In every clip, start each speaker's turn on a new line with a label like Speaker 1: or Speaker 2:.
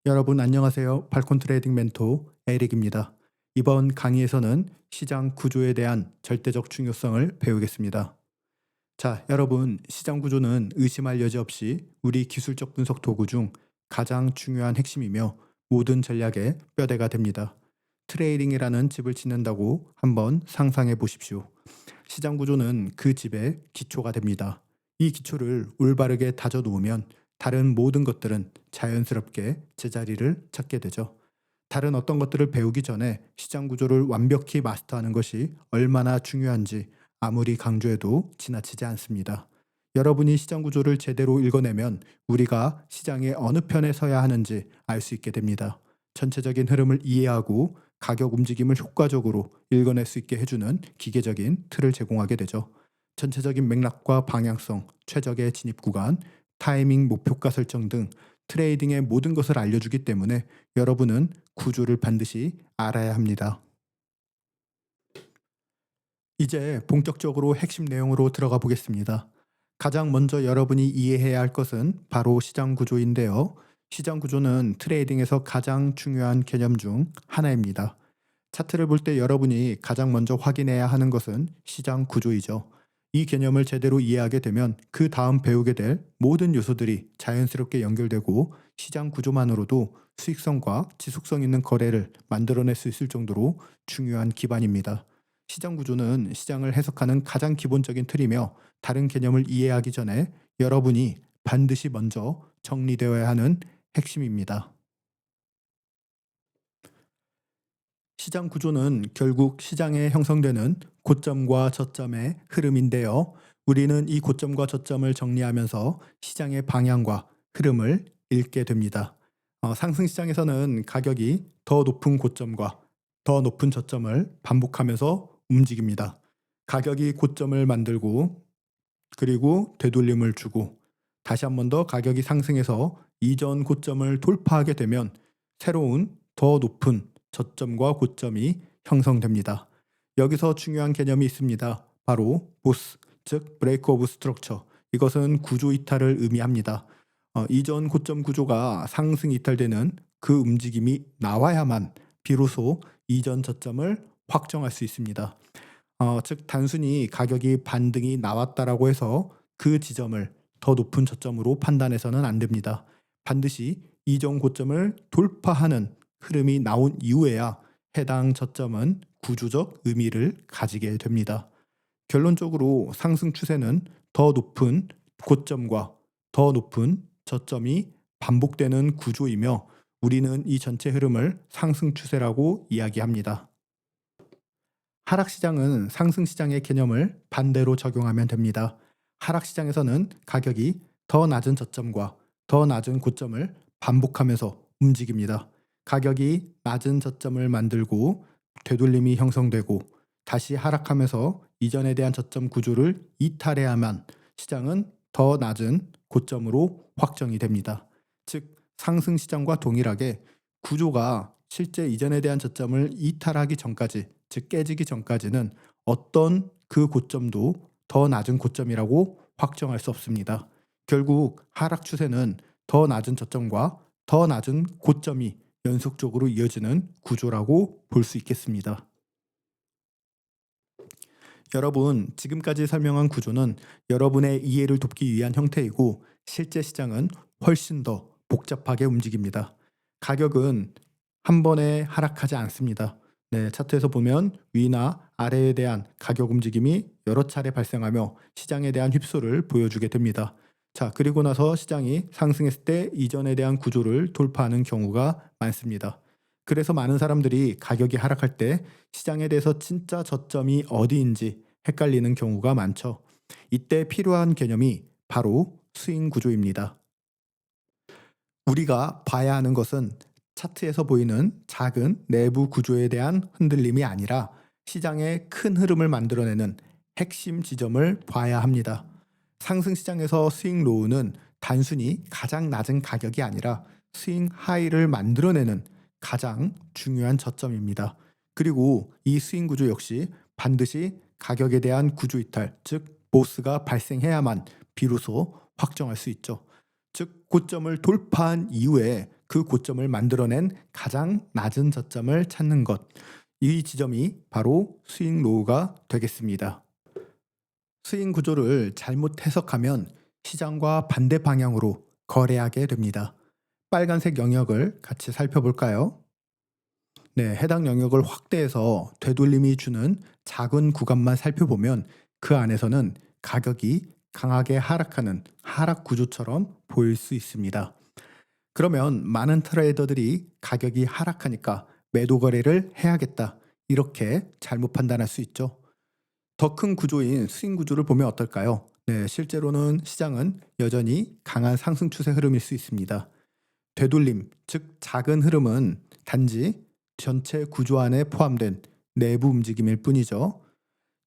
Speaker 1: 여러분 안녕하세요. 팔콘 트레이딩 멘토 에릭입니다. 이번 강의에서는 시장 구조에 대한 절대적 중요성을 배우겠습니다. 자, 여러분, 시장 구조는 의심할 여지 없이 우리 기술적 분석 도구 중 가장 중요한 핵심이며 모든 전략의 뼈대가 됩니다. 트레이딩이라는 집을 짓는다고 한번 상상해 보십시오. 시장 구조는 그 집의 기초가 됩니다. 이 기초를 올바르게 다져 놓으면 다른 모든 것들은 자연스럽게 제자리를 찾게 되죠. 다른 어떤 것들을 배우기 전에 시장 구조를 완벽히 마스터하는 것이 얼마나 중요한지 아무리 강조해도 지나치지 않습니다. 여러분이 시장 구조를 제대로 읽어내면 우리가 시장의 어느 편에 서야 하는지 알 수 있게 됩니다. 전체적인 흐름을 이해하고 가격 움직임을 효과적으로 읽어낼 수 있게 해주는 기계적인 틀을 제공하게 되죠. 전체적인 맥락과 방향성, 최적의 진입 구간, 타이밍, 목표가 설정 등 트레이딩의 모든 것을 알려주기 때문에 여러분은 구조를 반드시 알아야 합니다. 이제 본격적으로 핵심 내용으로 들어가 보겠습니다. 가장 먼저 여러분이 이해해야 할 것은 바로 시장 구조인데요. 시장 구조는 트레이딩에서 가장 중요한 개념 중 하나입니다. 차트를 볼 때 여러분이 가장 먼저 확인해야 하는 것은 시장 구조이죠. 이 개념을 제대로 이해하게 되면 그 다음 배우게 될 모든 요소들이 자연스럽게 연결되고 시장 구조만으로도 수익성과 지속성 있는 거래를 만들어낼 수 있을 정도로 중요한 기반입니다. 시장 구조는 시장을 해석하는 가장 기본적인 틀이며 다른 개념을 이해하기 전에 여러분이 반드시 먼저 정리되어야 하는 핵심입니다. 시장 구조는 결국 시장에 형성되는 고점과 저점의 흐름인데요. 우리는 이 고점과 저점을 정리하면서 시장의 방향과 흐름을 읽게 됩니다. 상승 시장에서는 가격이 더 높은 고점과 더 높은 저점을 반복하면서 움직입니다. 가격이 고점을 만들고 그리고 되돌림을 주고 다시 한 번 더 가격이 상승해서 이전 고점을 돌파하게 되면 새로운 더 높은 저점과 고점이 형성됩니다. 여기서 중요한 개념이 있습니다. 바로 보스, 즉 브레이크 오브 스트럭처. 이것은 구조 이탈을 의미합니다. 이전 고점 구조가 상승 이탈되는 그 움직임이 나와야만 비로소 이전 저점을 확정할 수 있습니다. 즉 단순히 가격이 반등이 나왔다라고 해서 그 지점을 더 높은 저점으로 판단해서는 안 됩니다. 반드시 이전 고점을 돌파하는 흐름이 나온 이후에야 해당 저점은 구조적 의미를 가지게 됩니다. 결론적으로 상승 추세는 더 높은 고점과 더 높은 저점이 반복되는 구조이며 우리는 이 전체 흐름을 상승 추세라고 이야기합니다. 하락시장은 상승시장의 개념을 반대로 적용하면 됩니다. 하락시장에서는 가격이 더 낮은 저점과 더 낮은 고점을 반복하면서 움직입니다. 가격이 낮은 저점을 만들고 되돌림이 형성되고 다시 하락하면서 이전에 대한 저점 구조를 이탈해야만 시장은 더 낮은 고점으로 확정이 됩니다. 즉 상승시장과 동일하게 구조가 실제 이전에 대한 저점을 이탈하기 전까지, 즉 깨지기 전까지는 어떤 그 고점도 더 낮은 고점이라고 확정할 수 없습니다. 결국 하락 추세는 더 낮은 저점과 더 낮은 고점이 연속적으로 이어지는 구조라고 볼 수 있겠습니다. 여러분, 지금까지 설명한 구조는 여러분의 이해를 돕기 위한 형태이고 실제 시장은 훨씬 더 복잡하게 움직입니다. 가격은 한 번에 하락하지 않습니다. 네, 차트에서 보면 위나 아래에 대한 가격 움직임이 여러 차례 발생하며 시장에 대한 휩소를 보여주게 됩니다. 자, 그리고 나서 시장이 상승했을 때 이전에 대한 구조를 돌파하는 경우가 많습니다. 그래서 많은 사람들이 가격이 하락할 때 시장에 대해서 진짜 저점이 어디인지 헷갈리는 경우가 많죠. 이때 필요한 개념이 바로 스윙 구조입니다. 우리가 봐야 하는 것은 차트에서 보이는 작은 내부 구조에 대한 흔들림이 아니라 시장의 큰 흐름을 만들어내는 핵심 지점을 봐야 합니다. 상승 시장에서 스윙 로우는 단순히 가장 낮은 가격이 아니라 스윙 하이를 만들어내는 가장 중요한 저점입니다. 그리고 이 스윙 구조 역시 반드시 가격에 대한 구조 이탈, 즉 보스가 발생해야만 비로소 확정할 수 있죠. 즉 고점을 돌파한 이후에 그 고점을 만들어낸 가장 낮은 저점을 찾는 것. 이 지점이 바로 스윙 로우가 되겠습니다. 스윙 구조를 잘못 해석하면 시장과 반대 방향으로 거래하게 됩니다. 빨간색 영역을 같이 살펴볼까요? 네, 해당 영역을 확대해서 되돌림이 주는 작은 구간만 살펴보면 그 안에서는 가격이 강하게 하락하는 하락 구조처럼 보일 수 있습니다. 그러면 많은 트레이더들이 가격이 하락하니까 매도 거래를 해야겠다, 이렇게 잘못 판단할 수 있죠. 더 큰 구조인 스윙 구조를 보면 어떨까요? 네, 실제로는 시장은 여전히 강한 상승 추세 흐름일 수 있습니다. 되돌림, 즉 작은 흐름은 단지 전체 구조 안에 포함된 내부 움직임일 뿐이죠.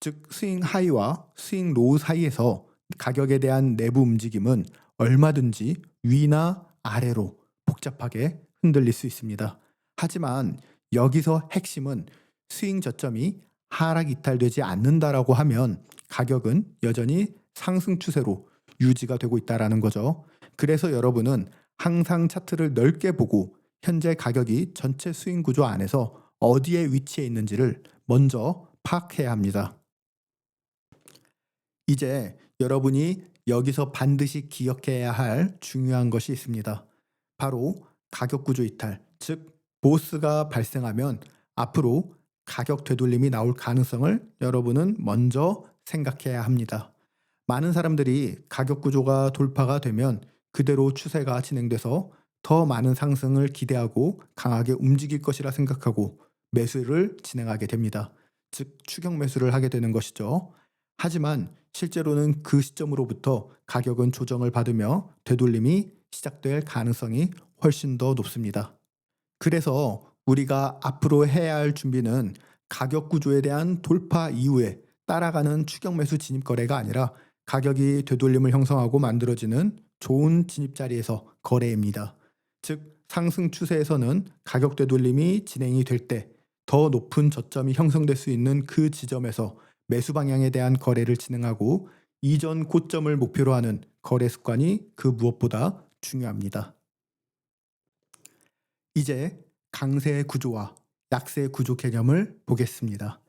Speaker 1: 즉 스윙 하이와 스윙 로우 사이에서 가격에 대한 내부 움직임은 얼마든지 위나 아래로 복잡하게 흔들릴 수 있습니다. 하지만 여기서 핵심은 스윙 저점이 하락 이탈되지 않는다라고 하면 가격은 여전히 상승 추세로 유지가 되고 있다라는 거죠. 그래서 여러분은 항상 차트를 넓게 보고 현재 가격이 전체 스윙 구조 안에서 어디에 위치해 있는지를 먼저 파악해야 합니다. 이제 여러분이 여기서 반드시 기억해야 할 중요한 것이 있습니다. 바로 가격 구조 이탈, 즉 보스가 발생하면 앞으로 가격 되돌림이 나올 가능성을 여러분은 먼저 생각해야 합니다. 많은 사람들이 가격 구조가 돌파가 되면 그대로 추세가 진행돼서 더 많은 상승을 기대하고 강하게 움직일 것이라 생각하고 매수를 진행하게 됩니다. 즉 추격 매수를 하게 되는 것이죠. 하지만 실제로는 그 시점으로부터 가격은 조정을 받으며 되돌림이 시작될 가능성이 훨씬 더 높습니다. 그래서 우리가 앞으로 해야 할 준비는 가격 구조에 대한 돌파 이후에 따라가는 추격 매수 진입 거래가 아니라 가격이 되돌림을 형성하고 만들어지는 좋은 진입 자리에서 거래입니다. 즉 상승 추세에서는 가격 되돌림이 진행이 될 때 더 높은 저점이 형성될 수 있는 그 지점에서 매수 방향에 대한 거래를 진행하고 이전 고점을 목표로 하는 거래 습관이 그 무엇보다 중요합니다. 이제 강세 구조와 약세 구조 개념을 보겠습니다.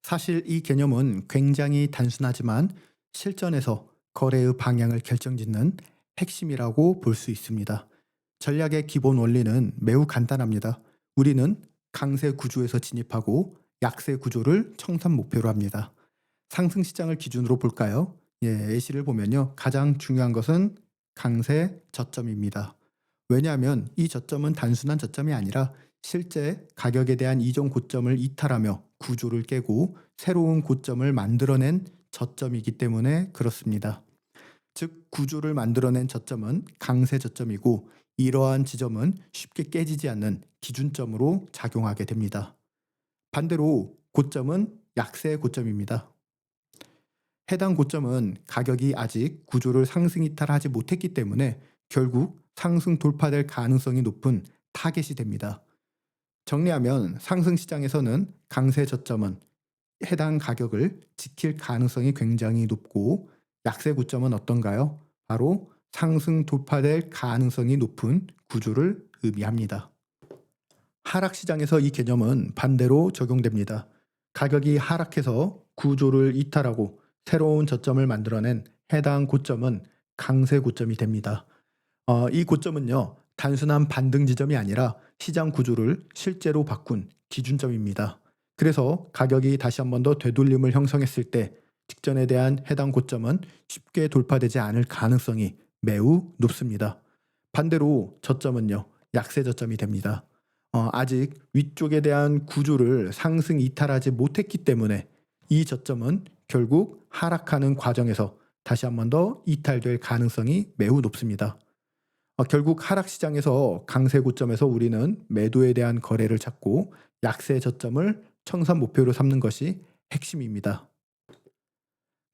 Speaker 1: 사실 이 개념은 굉장히 단순하지만 실전에서 거래의 방향을 결정짓는 핵심이라고 볼 수 있습니다. 전략의 기본 원리는 매우 간단합니다. 우리는 강세 구조에서 진입하고 약세 구조를 청산 목표로 합니다. 상승 시장을 기준으로 볼까요? 예시를 보면요. 가장 중요한 것은 강세 저점입니다. 왜냐하면 이 저점은 단순한 저점이 아니라 실제 가격에 대한 이전 고점을 이탈하며 구조를 깨고 새로운 고점을 만들어낸 저점이기 때문에 그렇습니다. 즉 구조를 만들어낸 저점은 강세 저점이고 이러한 지점은 쉽게 깨지지 않는 기준점으로 작용하게 됩니다. 반대로 고점은 약세 고점입니다. 해당 고점은 가격이 아직 구조를 상승 이탈하지 못했기 때문에 결국 상승 돌파될 가능성이 높은 타겟이 됩니다. 정리하면 상승 시장에서는 강세 저점은 해당 가격을 지킬 가능성이 굉장히 높고 약세 고점은 어떤가요? 바로 상승 돌파될 가능성이 높은 구조를 의미합니다. 하락 시장에서 이 개념은 반대로 적용됩니다. 가격이 하락해서 구조를 이탈하고 새로운 저점을 만들어낸 해당 고점은 강세 고점이 됩니다. 이 고점은요, 단순한 반등 지점이 아니라 시장 구조를 실제로 바꾼 기준점입니다. 그래서 가격이 다시 한 번 더 되돌림을 형성했을 때 직전에 대한 해당 고점은 쉽게 돌파되지 않을 가능성이 매우 높습니다. 반대로 저점은요, 약세 저점이 됩니다. 아직 위쪽에 대한 구조를 상승 이탈하지 못했기 때문에 이 저점은 결국 하락하는 과정에서 다시 한 번 더 이탈될 가능성이 매우 높습니다. 결국 하락 시장에서 강세 고점에서 우리는 매도에 대한 거래를 찾고 약세 저점을 청산 목표로 삼는 것이 핵심입니다.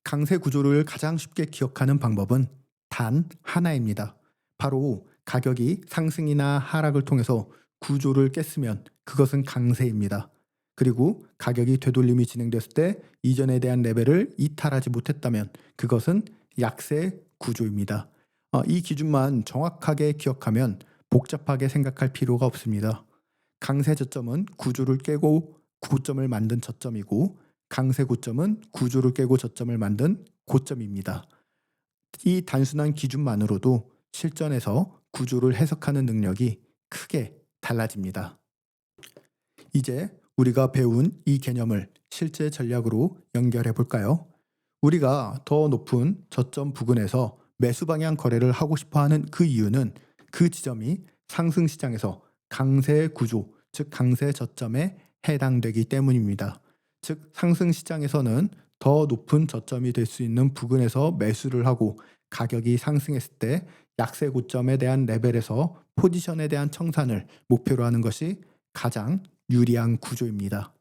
Speaker 1: 강세 구조를 가장 쉽게 기억하는 방법은 단 하나입니다. 바로 가격이 상승이나 하락을 통해서 구조를 깼으면 그것은 강세입니다. 그리고 가격이 되돌림이 진행됐을 때 이전에 대한 레벨을 이탈하지 못했다면 그것은 약세 구조입니다. 이 기준만 정확하게 기억하면 복잡하게 생각할 필요가 없습니다. 강세 저점은 구조를 깨고 고점을 만든 저점이고 강세 고점은 구조를 깨고 저점을 만든 고점입니다. 이 단순한 기준만으로도 실전에서 구조를 해석하는 능력이 크게 달라집니다. 이제 우리가 배운 이 개념을 실제 전략으로 연결해 볼까요? 우리가 더 높은 저점 부근에서 매수 방향 거래를 하고 싶어 하는 그 이유는 그 지점이 상승 시장에서 강세 구조, 즉 강세 저점에 해당되기 때문입니다. 즉 상승 시장에서는 더 높은 저점이 될 수 있는 부근에서 매수를 하고 가격이 상승했을 때 약세 고점에 대한 레벨에서 포지션에 대한 청산을 목표로 하는 것이 가장 유리한 구조입니다.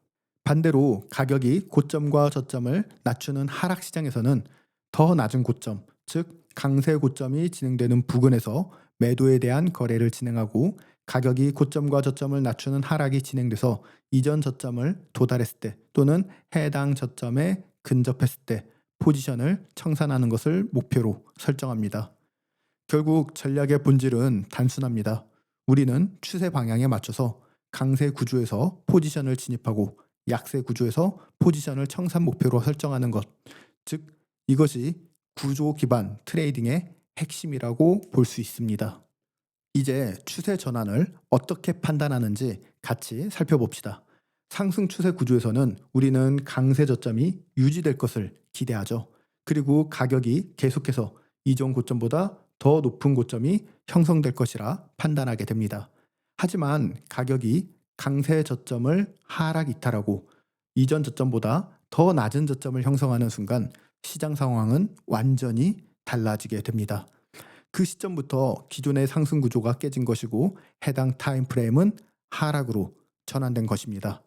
Speaker 1: 반대로 가격이 고점과 저점을 낮추는 하락 시장에서는 더 낮은 고점, 즉 강세 고점이 진행되는 부근에서 매도에 대한 거래를 진행하고 가격이 고점과 저점을 낮추는 하락이 진행돼서 이전 저점을 도달했을 때 또는 해당 저점에 근접했을 때 포지션을 청산하는 것을 목표로 설정합니다. 결국 전략의 본질은 단순합니다. 우리는 추세 방향에 맞춰서 강세 구조에서 포지션을 진입하고 약세 구조에서 포지션을 청산 목표로 설정하는 것. 즉, 이것이 구조 기반 트레이딩의 핵심이라고 볼 수 있습니다. 이제 추세 전환을 어떻게 판단하는지 같이 살펴봅시다. 상승 추세 구조에서는 우리는 강세 저점이 유지될 것을 기대하죠. 그리고 가격이 계속해서 이전 고점보다 더 높은 고점이 형성될 것이라 판단하게 됩니다. 하지만 가격이 강세 저점을 하락 이탈하고 이전 저점보다 더 낮은 저점을 형성하는 순간 시장 상황은 완전히 달라지게 됩니다. 그 시점부터 기존의 상승 구조가 깨진 것이고 해당 타임 프레임은 하락으로 전환된 것입니다.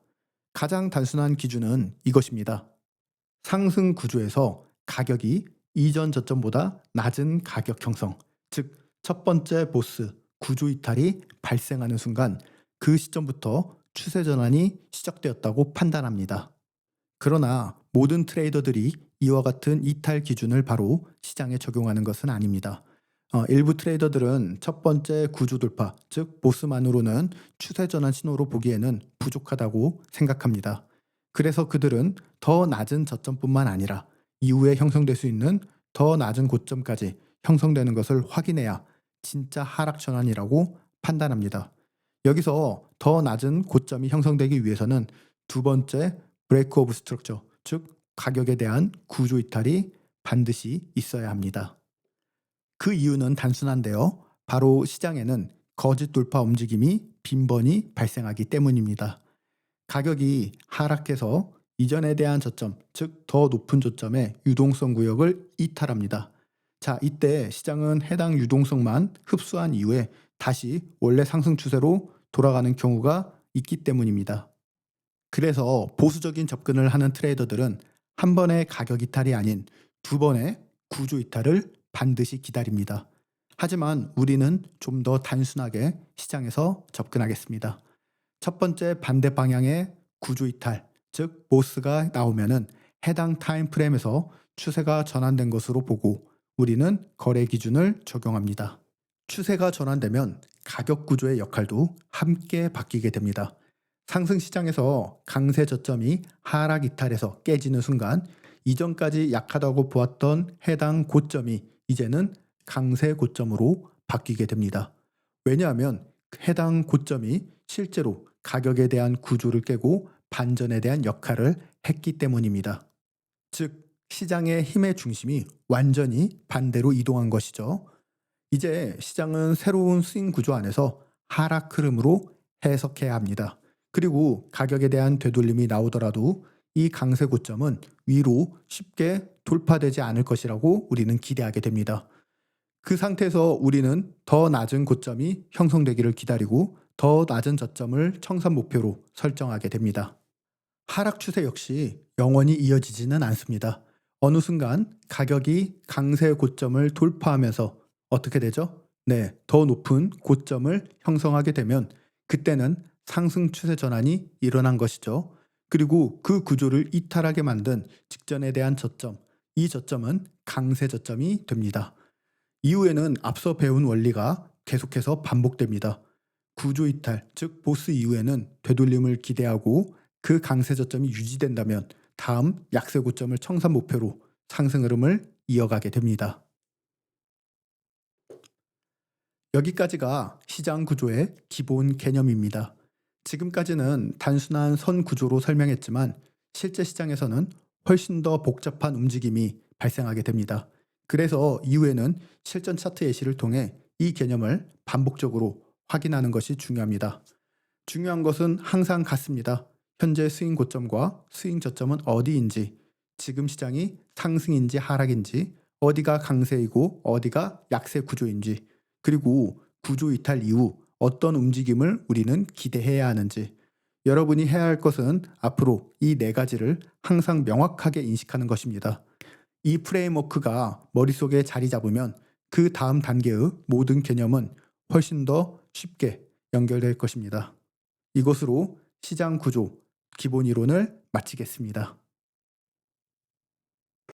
Speaker 1: 가장 단순한 기준은 이것입니다. 상승 구조에서 가격이 이전 저점보다 낮은 가격 형성, 즉 첫 번째 보스 구조 이탈이 발생하는 순간 그 시점부터 추세 전환이 시작되었다고 판단합니다. 그러나 모든 트레이더들이 이와 같은 이탈 기준을 바로 시장에 적용하는 것은 아닙니다. 일부 트레이더들은 첫 번째 구조 돌파, 즉 보스만으로는 추세 전환 신호로 보기에는 부족하다고 생각합니다. 그래서 그들은 더 낮은 저점뿐만 아니라 이후에 형성될 수 있는 더 낮은 고점까지 형성되는 것을 확인해야 진짜 하락 전환이라고 판단합니다. 여기서 더 낮은 고점이 형성되기 위해서는 두 번째 브레이크 오브 스트럭처, 즉 가격에 대한 구조 이탈이 반드시 있어야 합니다. 그 이유는 단순한데요. 바로 시장에는 거짓 돌파 움직임이 빈번히 발생하기 때문입니다. 가격이 하락해서 이전에 대한 저점, 즉 더 높은 저점의 유동성 구역을 이탈합니다. 자, 이때 시장은 해당 유동성만 흡수한 이후에 다시 원래 상승 추세로 돌아가는 경우가 있기 때문입니다. 그래서 보수적인 접근을 하는 트레이더들은 한 번의 가격 이탈이 아닌 두 번의 구조 이탈을 반드시 기다립니다. 하지만 우리는 좀 더 단순하게 시장에서 접근하겠습니다. 첫 번째 반대 방향의 구조 이탈, 즉 보스가 나오면은 해당 타임 프레임에서 추세가 전환된 것으로 보고 우리는 거래 기준을 적용합니다. 추세가 전환되면 가격 구조의 역할도 함께 바뀌게 됩니다. 상승 시장에서 강세 저점이 하락 이탈해서 깨지는 순간 이전까지 약하다고 보았던 해당 고점이 이제는 강세 고점으로 바뀌게 됩니다. 왜냐하면 해당 고점이 실제로 가격에 대한 구조를 깨고 반전에 대한 역할을 했기 때문입니다. 즉 시장의 힘의 중심이 완전히 반대로 이동한 것이죠. 이제 시장은 새로운 스윙 구조 안에서 하락 흐름으로 해석해야 합니다. 그리고 가격에 대한 되돌림이 나오더라도 이 강세 고점은 위로 쉽게 돌파되지 않을 것이라고 우리는 기대하게 됩니다. 그 상태에서 우리는 더 낮은 고점이 형성되기를 기다리고 더 낮은 저점을 청산 목표로 설정하게 됩니다. 하락 추세 역시 영원히 이어지지는 않습니다. 어느 순간 가격이 강세 고점을 돌파하면서 어떻게 되죠? 네, 더 높은 고점을 형성하게 되면 그때는 상승 추세 전환이 일어난 것이죠. 그리고 그 구조를 이탈하게 만든 직전에 대한 저점, 이 저점은 강세 저점이 됩니다. 이후에는 앞서 배운 원리가 계속해서 반복됩니다. 구조 이탈, 즉 보스 이후에는 되돌림을 기대하고 그 강세 저점이 유지된다면 다음 약세 고점을 청산 목표로 상승 흐름을 이어가게 됩니다. 여기까지가 시장 구조의 기본 개념입니다. 지금까지는 단순한 선 구조로 설명했지만 실제 시장에서는 훨씬 더 복잡한 움직임이 발생하게 됩니다. 그래서 이후에는 실전 차트 예시를 통해 이 개념을 반복적으로 확인하는 것이 중요합니다. 중요한 것은 항상 같습니다. 현재 스윙 고점과 스윙 저점은 어디인지, 지금 시장이 상승인지 하락인지, 어디가 강세이고 어디가 약세 구조인지, 그리고 구조 이탈 이후 어떤 움직임을 우리는 기대해야 하는지, 여러분이 해야 할 것은 앞으로 이 네 가지를 항상 명확하게 인식하는 것입니다. 이 프레임워크가 머릿속에 자리 잡으면 그 다음 단계의 모든 개념은 훨씬 더 쉽게 연결될 것입니다. 이것으로 시장 구조 기본 이론을 마치겠습니다.